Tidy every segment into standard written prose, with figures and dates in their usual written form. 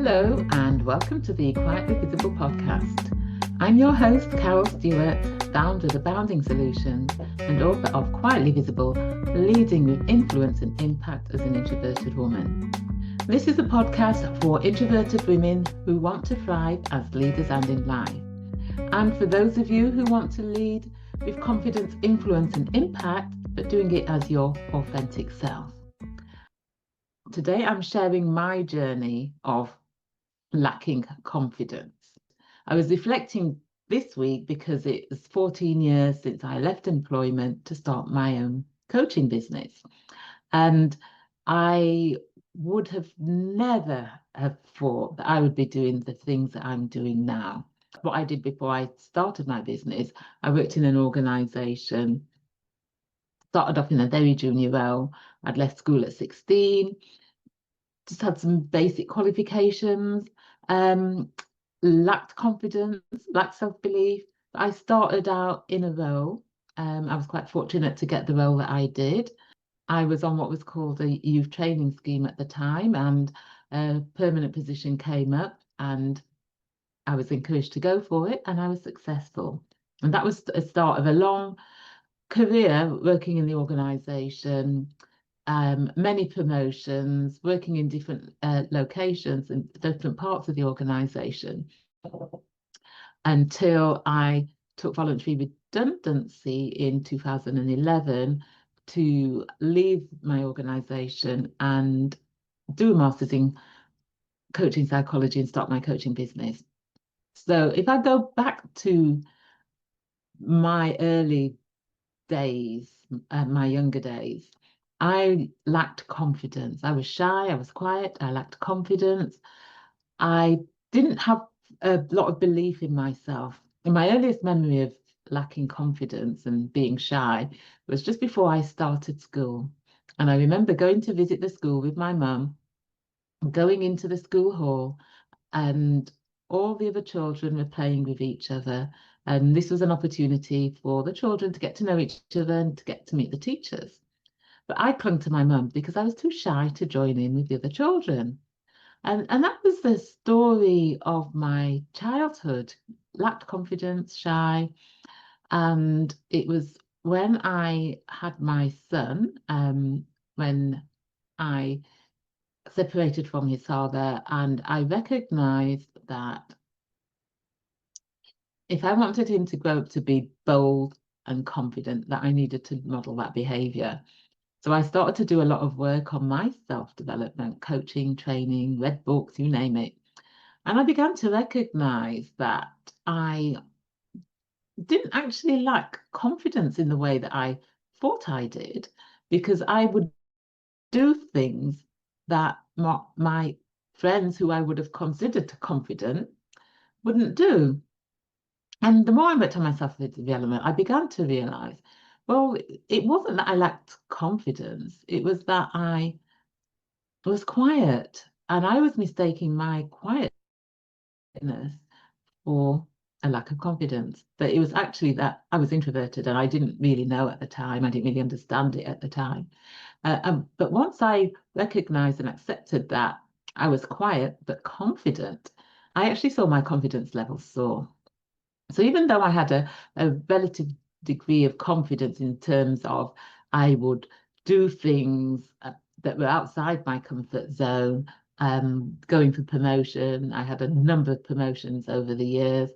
Hello and welcome to the Quietly Visible podcast. I'm your host, Carol Stewart, founder of Abounding Solutions and author of Quietly Visible, Leading with Influence and Impact as an Introverted Woman. This is a podcast for introverted women who want to thrive as leaders and in life. And for those of you who want to lead with confidence, influence and impact, but doing it as your authentic self. Today, I'm sharing my journey of lacking confidence. I was reflecting this week because it was 14 years since I left employment to start my own coaching business. And I would have never have thought that I would be doing the things that I'm doing now. What I did before I started my business, I worked in an organisation, started off in a very junior role. I'd left school at 16, just had some basic qualifications, lacked confidence, lacked self-belief. I started out in a role. I was quite fortunate to get the role that I did. I was on what was called a youth training scheme at the time, and a permanent position came up, and I was encouraged to go for it, and I was successful. And that was a start of a long career working in the organisation. Many promotions, working in different locations and different parts of the organisation until I took voluntary redundancy in 2011 to leave my organisation and do a master's in coaching psychology and start my coaching business. So if I go back to my early days, my younger days, I lacked confidence. I was shy, I was quiet, I lacked confidence. I didn't have a lot of belief in myself. And my earliest memory of lacking confidence and being shy was just before I started school. And I remember going to visit the school with my mum, going into the school hall, and all the other children were playing with each other. And this was an opportunity for the children to get to know each other and to get to meet the teachers. But I clung to my mum because I was too shy to join in with the other children. And that was the story of my childhood. Lacked confidence, shy. And it was when I had my son, when I separated from his father, and I recognized that if I wanted him to grow up to be bold and confident, that I needed to model that behavior. So I started to do a lot of work on my self-development, coaching, training, read books, you name it. And I began to recognize that I didn't actually lack confidence in the way that I thought I did, because I would do things that my friends who I would have considered confident wouldn't do. And the more I worked on my self-development, I began to realize, well, it wasn't that I lacked confidence, it was that I was quiet, and I was mistaking my quietness for a lack of confidence. But it was actually that I was introverted and I didn't really know at the time. I didn't really understand it at the time. But once I recognized and accepted that I was quiet but confident, I actually saw my confidence levels soar. So even though I had a relative degree of confidence in terms of I would do things that were outside my comfort zone, going for promotion, I had a number of promotions over the years.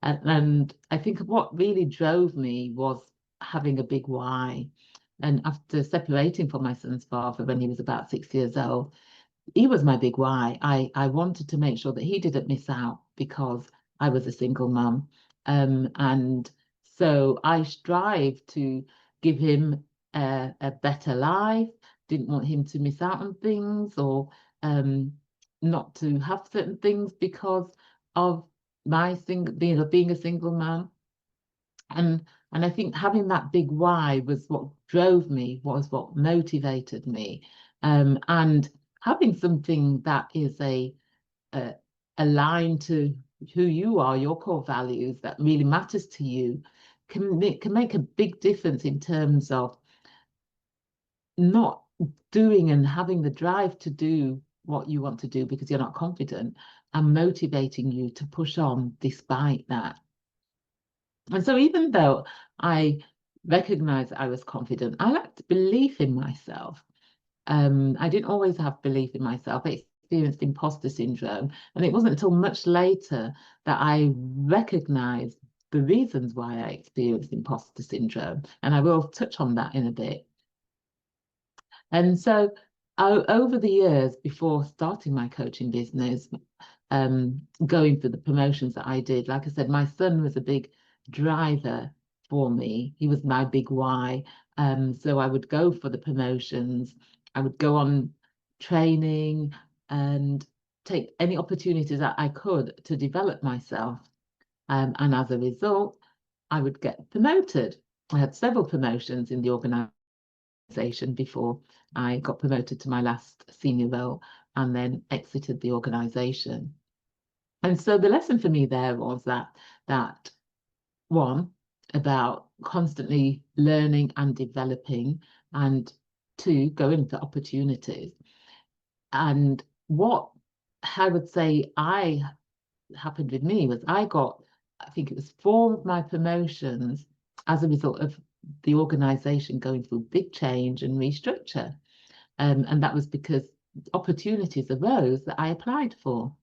And I think what really drove me was having a big why. And after separating from my son's father when he was about 6 years old, he was my big why. I wanted to make sure that he didn't miss out because I was a single mum. And so I strive to give him a better life, didn't want him to miss out on things or not to have certain things because of being a single mum. And I think having that big why was what drove me, was what motivated me. And having something that is a aligned to who you are, your core values that really matters to you, can make a big difference in terms of not doing and having the drive to do what you want to do because you're not confident, and motivating you to push on despite that. And so even though I recognized I was confident, I lacked belief in myself. I didn't always have belief in myself. I experienced imposter syndrome. And it wasn't until much later that I recognized the reasons why I experienced imposter syndrome. And I will touch on that in a bit. And so over the years before starting my coaching business, going through the promotions that I did, like I said, my son was a big driver for me. He was my big why. So I would go for the promotions. I would go on training and take any opportunities that I could to develop myself. And as a result, I would get promoted. I had several promotions in the organisation before I got promoted to my last senior role and then exited the organisation. And so the lesson for me there was that one, about constantly learning and developing, and two, going for opportunities. And what I would say happened with me was I think it was 4 of my promotions as a result of the organisation going through big change and restructure. And that was because opportunities arose that I applied for.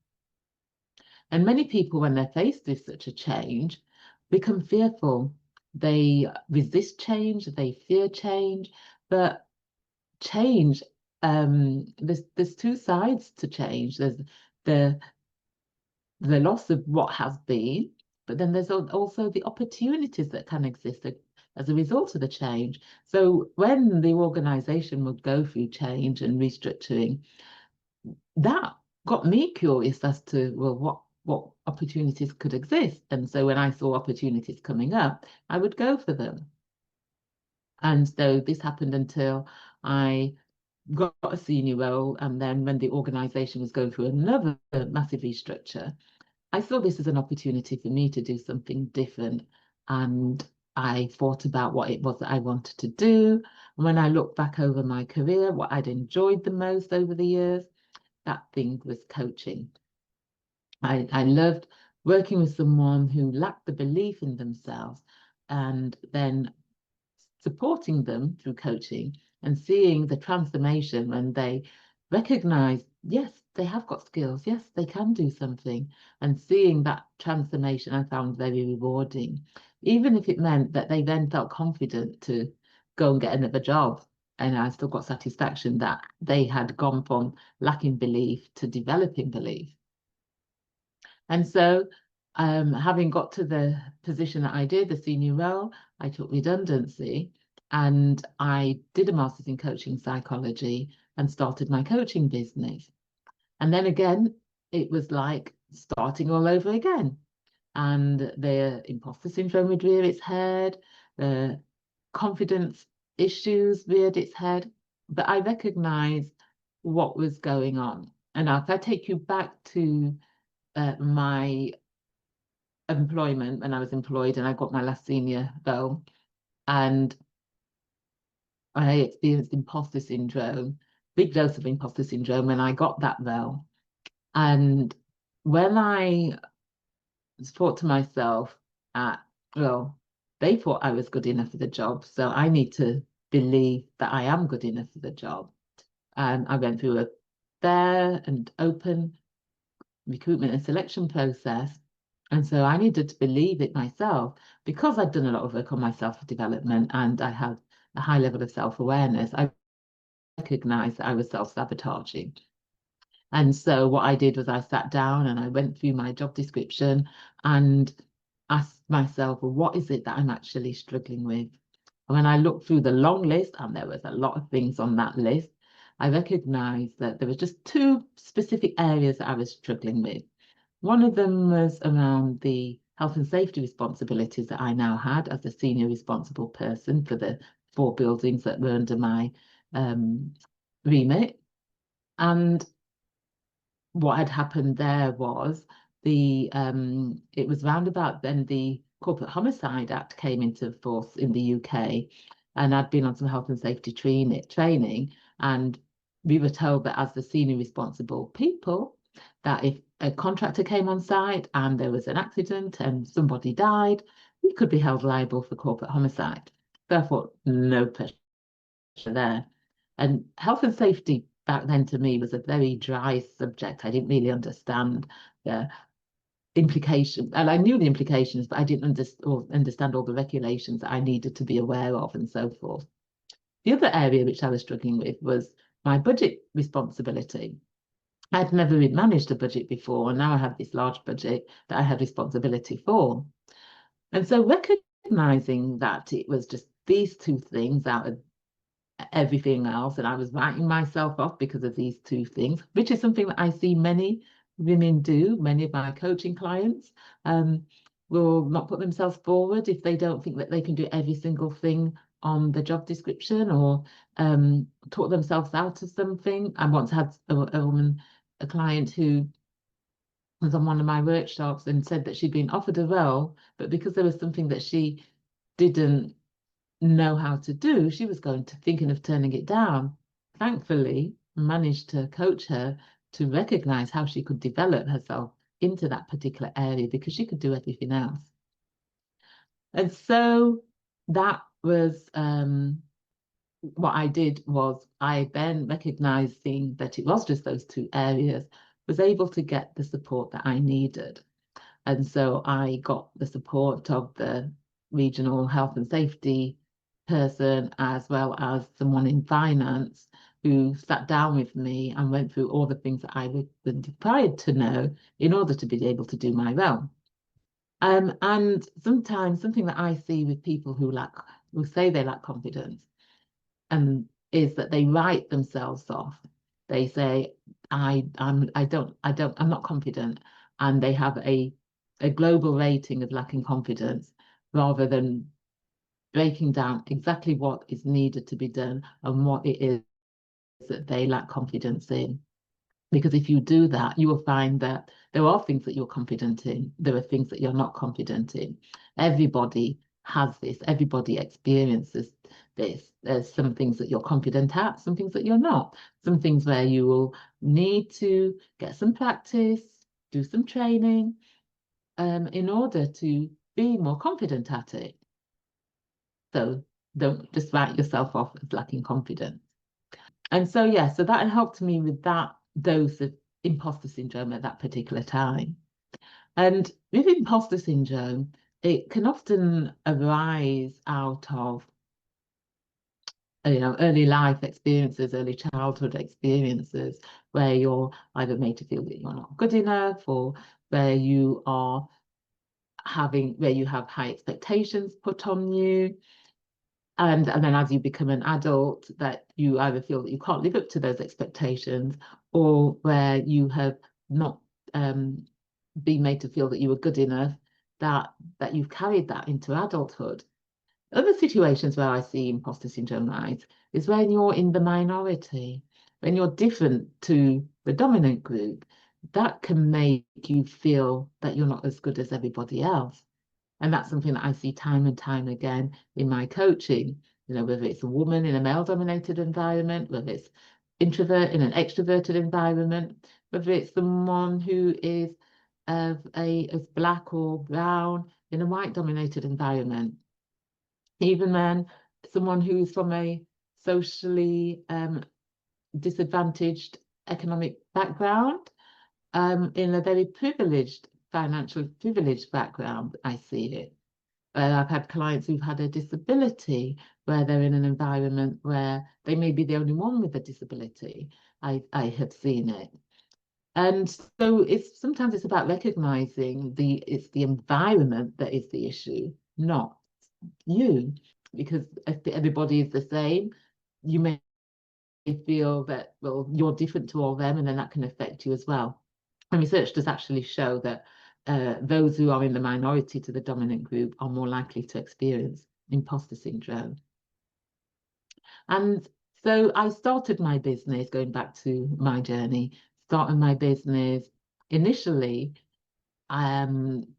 And many people, when they're faced with such a change, become fearful. They resist change, they fear change, but change, there's 2 sides to change. There's the loss of what has been, but then there's also the opportunities that can exist as a result of the change. So when the organization would go through change and restructuring, that got me curious as to, well, what opportunities could exist. And so when I saw opportunities coming up, I would go for them. And so this happened until I got a senior role. And then when the organization was going through another massive restructure, I saw this as an opportunity for me to do something different. And I thought about what it was that I wanted to do. And when I look back over my career, what I'd enjoyed the most over the years, that thing was coaching. I loved working with someone who lacked the belief in themselves and then supporting them through coaching and seeing the transformation when they recognize, yes, they have got skills, yes, they can do something, and seeing that transformation I found very rewarding, even if it meant that they then felt confident to go and get another job. And I still got satisfaction that they had gone from lacking belief to developing belief. And so, having got to the position that I did, the senior role, I took redundancy and I did a master's in coaching psychology and started my coaching business. And then again, it was like starting all over again. And the imposter syndrome would rear its head, the confidence issues reared its head. But I recognized what was going on. And if I take you back to my employment when I was employed and I got my last senior role, and I experienced imposter syndrome, big dose of imposter syndrome when I got that role. And when I thought to myself, well, they thought I was good enough for the job, so I need to believe that I am good enough for the job. And I went through a fair and open recruitment and selection process. And so I needed to believe it myself because I'd done a lot of work on my self-development and I had a high level of self-awareness. I recognized that I was self-sabotaging. And so what I did was I sat down and I went through my job description and asked myself, well, what is it that I'm actually struggling with? And when I looked through the long list, and there was a lot of things on that list, I recognized that there were just 2 specific areas that I was struggling with. One of them was around the health and safety responsibilities that I now had as a senior responsible person for the 4 buildings that were under my remit. And what had happened there was it was round about then the Corporate Homicide Act came into force in the UK, and I'd been on some health and safety training, and we were told that as the senior responsible people, that if a contractor came on site and there was an accident and somebody died, we could be held liable for corporate homicide. Therefore, no pressure there. And health and safety back then to me was a very dry subject. I didn't really understand the implications, and I knew the implications, but I didn't understand all the regulations that I needed to be aware of and so forth. The other area which I was struggling with was my budget responsibility. I'd never really managed a budget before, and now I had this large budget that I had responsibility for. And so recognizing that it was just these two things out of everything else, and I was writing myself off because of these two things, which is something that I see many women do. Many of my coaching clients will not put themselves forward if they don't think that they can do every single thing on the job description, or talk themselves out of something. I once had a woman, a client who was on one of my workshops and said that she'd been offered a role, but because there was something that she didn't know how to do, she was thinking of turning it down. Thankfully, managed to coach her to recognize how she could develop herself into that particular area because she could do everything else. And so that was what I did. Was I then, recognizing that it was just those two areas, was able to get the support that I needed. And so I got the support of the regional health and safety person, as well as someone in finance, who sat down with me and went through all the things that I was required to know in order to be able to do my role. And sometimes something that I see with people who say they lack confidence, is that they write themselves off. They say, I'm not confident, and they have a global rating of lacking confidence, rather than breaking down exactly what is needed to be done and what it is that they lack confidence in. Because if you do that, you will find that there are things that you're confident in, there are things that you're not confident in. Everybody has this, everybody experiences this. There's some things that you're confident at, some things that you're not, some things where you will need to get some practice, do some training, in order to be more confident at it. So don't just write yourself off as lacking confidence. And so, yeah, so that helped me with that dose of imposter syndrome at that particular time. And with imposter syndrome, it can often arise out of early life experiences, early childhood experiences, where you're either made to feel that you're not good enough, or where you have high expectations put on you. And then as you become an adult, that you either feel that you can't live up to those expectations, or where you have not been made to feel that you were good enough, that you've carried that into adulthood. Other situations where I see imposter syndrome rise is when you're in the minority, when you're different to the dominant group. That can make you feel that you're not as good as everybody else. And that's something that I see time and time again in my coaching, whether it's a woman in a male-dominated environment, whether it's introvert in an extroverted environment, whether it's someone who is as black or brown in a white-dominated environment. Even then, someone who's from a socially disadvantaged economic background, in a very financial privileged background, I see it. I've had clients who've had a disability, where they're in an environment where they may be the only one with a disability. I have seen it. And so sometimes it's about recognizing it's the environment that is the issue, not you. Because if everybody is the same, you may feel that, well, you're different to all them, and then that can affect you as well. And research does actually show that those who are in the minority to the dominant group are more likely to experience imposter syndrome. And so I started my business, going back to my journey, starting my business. Initially,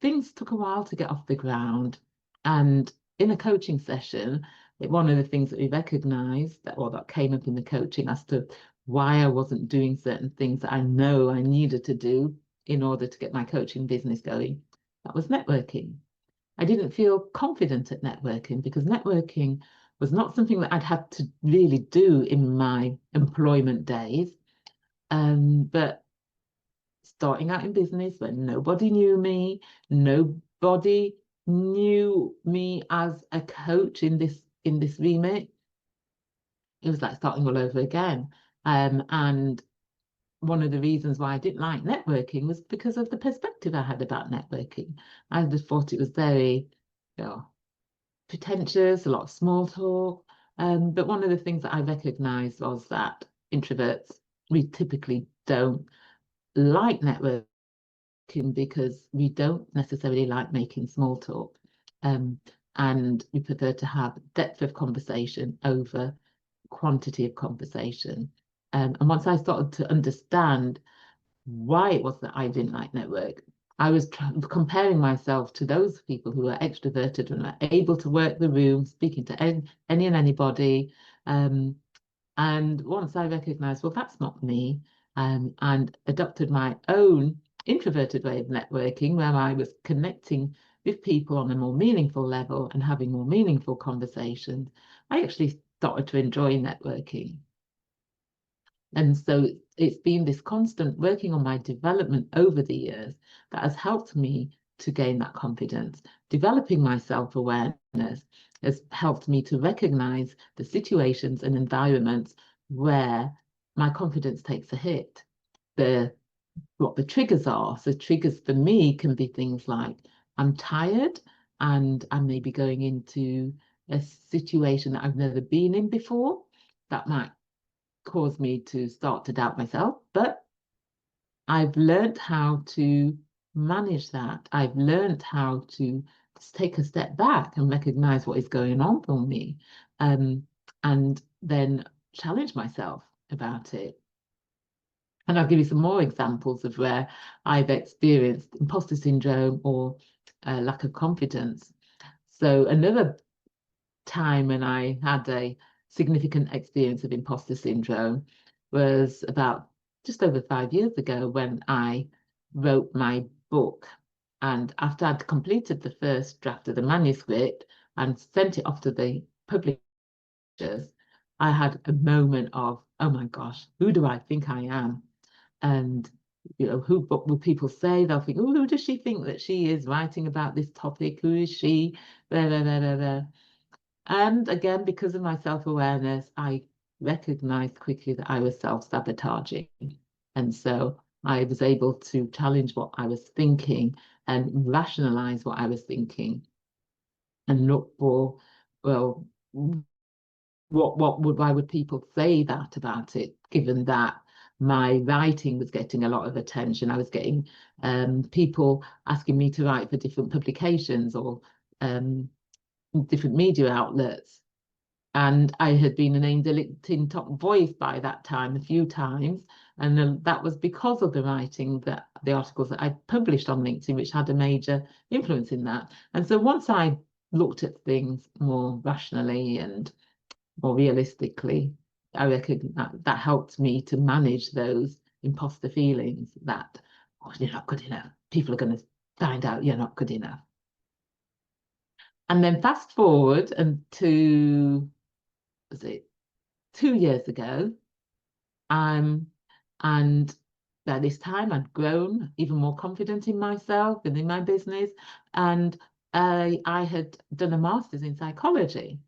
things took a while to get off the ground. And in a coaching session, one of the things that we recognized that came up in the coaching as to why I wasn't doing certain things that I know I needed to do in order to get my coaching business going. That was networking. I didn't feel confident at networking because networking was not something that I'd had to really do in my employment days. But starting out in business when nobody knew me, nobody knew me as a coach in this remit, it was like starting all over again. And one of the reasons why I didn't like networking was because of the perspective I had about networking. I just thought it was very, you know, pretentious, a lot of small talk. But one of the things that I recognized was that introverts, we typically don't like networking because we don't necessarily like making small talk. And we prefer to have depth of conversation over quantity of conversation. And once I started to understand why it was that I didn't like network, I was comparing myself to those people who are extroverted and are able to work the room, speaking to any and anybody. And once I recognized, well, that's not me, and adopted my own introverted way of networking, where I was connecting with people on a more meaningful level and having more meaningful conversations, I actually started to enjoy networking. And so it's been this constant working on my development over the years that has helped me to gain that confidence. Developing my self-awareness has helped me to recognize the situations and environments where my confidence takes a hit. What the triggers are. So triggers for me can be things like I'm tired and I may be going into a situation that I've never been in before. That might cause me to start to doubt myself, but I've learned how to manage that. I've learned how to take a step back and recognize what is going on for me, and then challenge myself about it. And I'll give you some more examples of where I've experienced imposter syndrome or lack of confidence. So another time when I had a significant experience of imposter syndrome was about just over 5 years ago when I wrote my book. And after I'd completed the first draft of the manuscript and sent it off to the publishers, I had a moment of, oh my gosh, who do I think I am? And what will people say? They'll think, oh, who does she think that she is writing about this topic? Who is she? Blah, blah, blah, blah, blah. And again, because of my self-awareness, I recognized quickly that I was self-sabotaging. And so I was able to challenge what I was thinking and rationalize what I was thinking and look for, well, why would people say that about it, given that my writing was getting a lot of attention. I was getting people asking me to write for different publications or different media outlets. And I had been named a LinkedIn top voice by that time a few times. And that was because of the writing, that the articles that I published on LinkedIn, which had a major influence in that. And so once I looked at things more rationally and more realistically, I reckon that helped me to manage those imposter feelings that, oh, you're not good enough. People are going to find out you're not good enough. And then fast forward and was it 2 years ago, and by this time I'd grown even more confident in myself and in my business, and I had done a master's in psychology.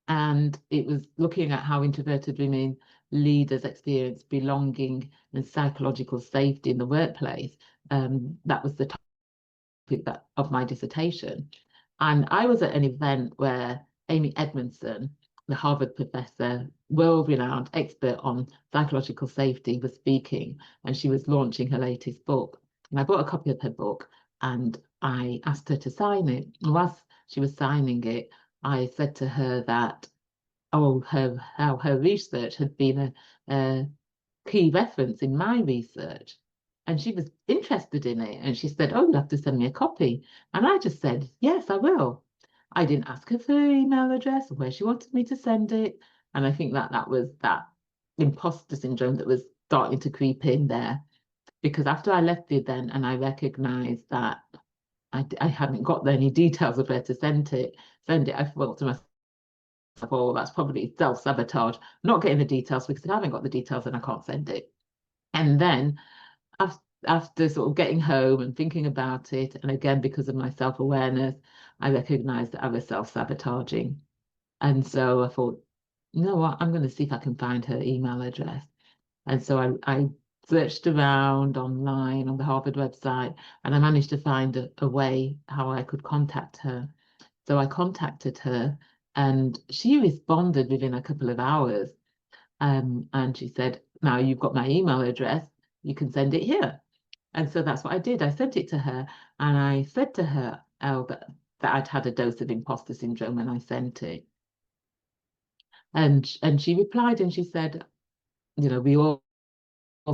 And it was looking at how introverted women leaders experience belonging and psychological safety in the workplace. That was the topic of my dissertation. And I was at an event where Amy Edmondson, the Harvard professor, world-renowned expert on psychological safety, was speaking, and she was launching her latest book. And I bought a copy of her book and I asked her to sign it. And whilst she was signing it, I said to her that, oh, how her research had been a key reference in my research. And she was interested in it. And she said, oh, you'll have to send me a copy. And I just said, yes, I will. I didn't ask her for her email address or where she wanted me to send it. And I think that was that. imposter syndrome that was starting to creep in there. Because after I left the event and I recognized that I hadn't got any details of where to send it, I thought to myself, oh, that's probably self-sabotage, not getting the details, because if I haven't got the details, then I can't send it. And then after sort of getting home and thinking about it, and again, because of my self-awareness, I recognized that I was self-sabotaging. And so I thought, you know what, I'm going to see if I can find her email address. And so I searched around online on the Harvard website, and I managed to find a way how I could contact her. So I contacted her, and she responded within a couple of hours. And she said, now you've got my email address, you can send it here. And so that's what I did. I sent it to her, and I said to her, oh, that I'd had a dose of imposter syndrome when I sent it. And she replied, and she said, you know, we all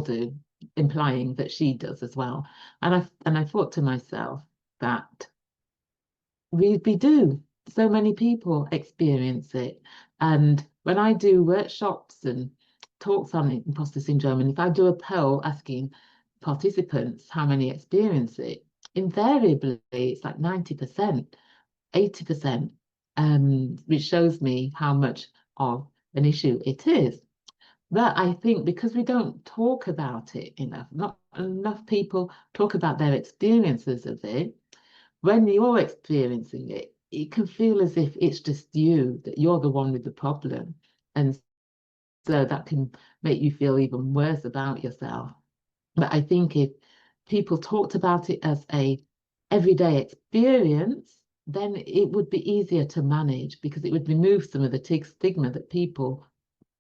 do, implying that she does as well. And I thought to myself that we do. So many people experience it. And when I do workshops and talks on imposter syndrome, and if I do a poll asking participants how many experience it, invariably it's like 90%, 80%, which shows me how much of an issue it is. But I think because we don't talk about it enough, not enough people talk about their experiences of it, when you're experiencing it, it can feel as if it's just you, that you're the one with the problem. And so that can make you feel even worse about yourself. But I think if people talked about it as a everyday experience, then it would be easier to manage, because it would remove some of the stigma that people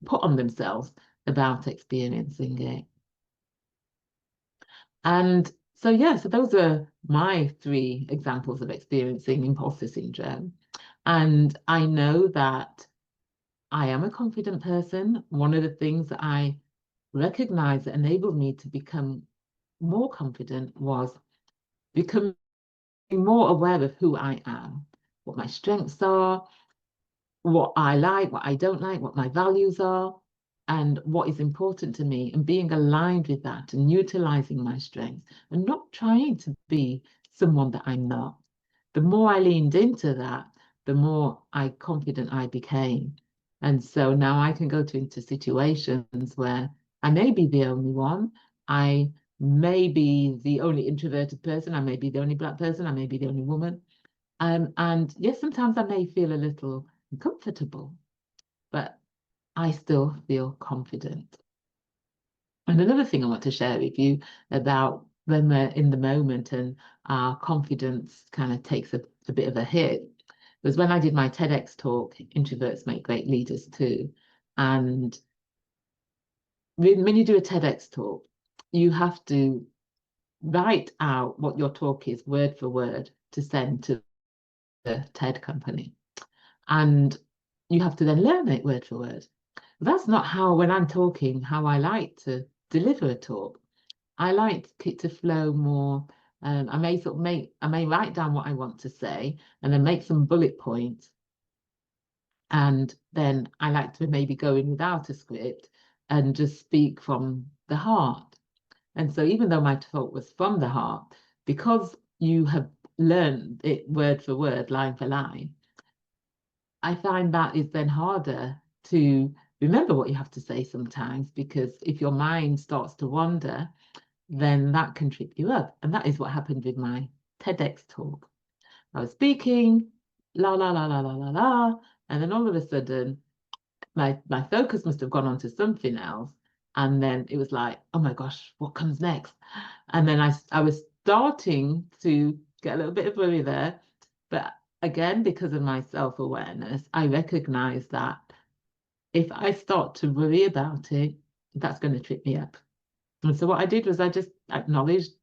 put on themselves about experiencing it. And so, yeah, so those are my 3 examples of experiencing imposter syndrome. And I know that I am a confident person. One of the things that I recognized that enabled me to become more confident was becoming more aware of who I am, what my strengths are, what I like, what I don't like, what my values are, and what is important to me, and being aligned with that and utilizing my strengths and not trying to be someone that I'm not. The more I leaned into that, the more confident I became. And so now I can go into situations where I may be the only one. I may be the only introverted person. I may be the only Black person. I may be the only woman. And yes, sometimes I may feel a little uncomfortable, but I still feel confident. And another thing I want to share with you about when we're in the moment and our confidence kind of takes a bit of a hit was when I did my TEDx talk, Introverts Make Great Leaders Too. And when you do a TEDx talk, you have to write out what your talk is word for word to send to the TED company. And you have to then learn it word for word. That's not how, when I'm talking, how I like to deliver a talk. I like it to flow more. I may write down what I want to say and then make some bullet points. And then I like to maybe go in without a script and just speak from the heart. And so even though my talk was from the heart, because you have learned it word for word, line for line, I find that is then harder to remember what you have to say sometimes, because if your mind starts to wander, then that can trip you up. And that is what happened with my TEDx talk. I was speaking, la, la, la, la, la, la, la, and then all of a sudden, my focus must have gone on to something else. And then it was like, oh my gosh, what comes next? And then I was starting to get a little bit of worry there. But again, because of my self-awareness, I recognize that if I start to worry about it, that's going to trip me up. And so what I did was I just acknowledged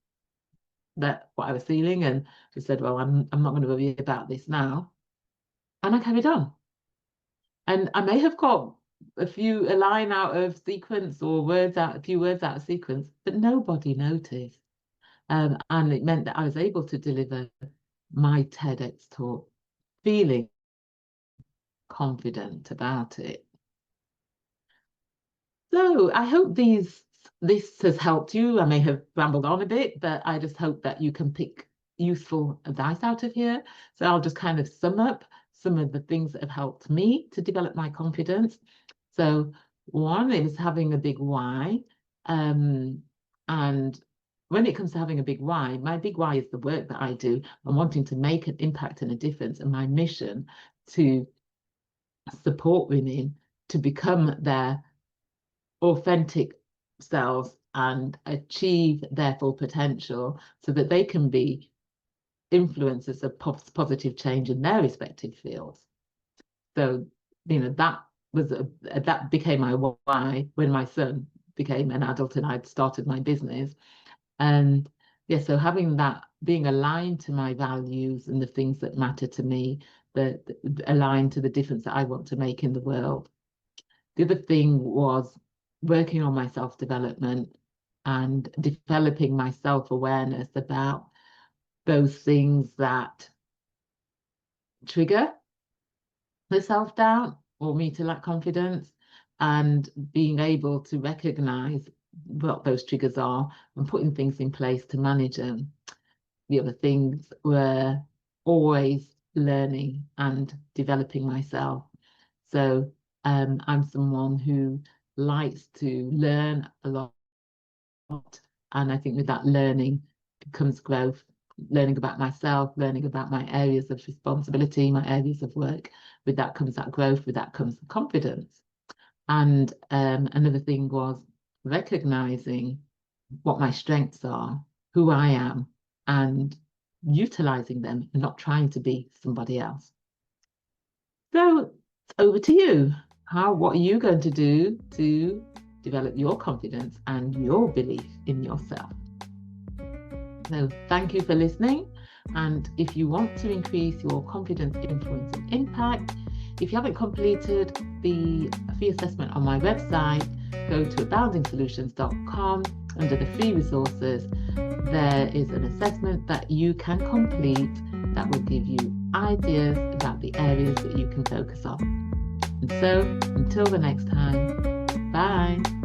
that what I was feeling, and just said, well, I'm not going to worry about this now. And I carried on. And I may have got a line out of sequence, or a few words out of sequence, but nobody noticed. And it meant that I was able to deliver my TEDx talk feeling confident about it. So I hope this has helped you. I may have rambled on a bit, but I just hope that you can pick useful advice out of here. So I'll just kind of sum up some of the things that have helped me to develop my confidence. So one is having a big why. And when it comes to having a big why, my big why is the work that I do and wanting to make an impact and a difference, and my mission to support women to become their authentic selves and achieve their full potential so that they can be influencers of positive change in their respective fields. So, that became my why when my son became an adult and I'd started my business. And yeah, so having that, being aligned to my values and the things that matter to me, that aligned to the difference that I want to make in the world. The other thing was working on my self-development and developing my self-awareness about those things that trigger the self-doubt or me to lack confidence, and being able to recognize what those triggers are and putting things in place to manage them. The other things were always learning and developing myself. So I'm someone who likes to learn a lot, and I think with that learning comes growth, learning about myself, learning about my areas of responsibility, my areas of work. With that comes that growth, with that comes confidence. And another thing was recognizing what my strengths are, who I am, and utilizing them and not trying to be somebody else. So over to you. What are you going to do to develop your confidence and your belief in yourself? So thank you for listening. And if you want to increase your confidence, influence, and impact, if you haven't completed the free assessment on my website, go to aboundingsolutions.com. Under the free resources, there is an assessment that you can complete that will give you ideas about the areas that you can focus on. And so, until the next time, bye.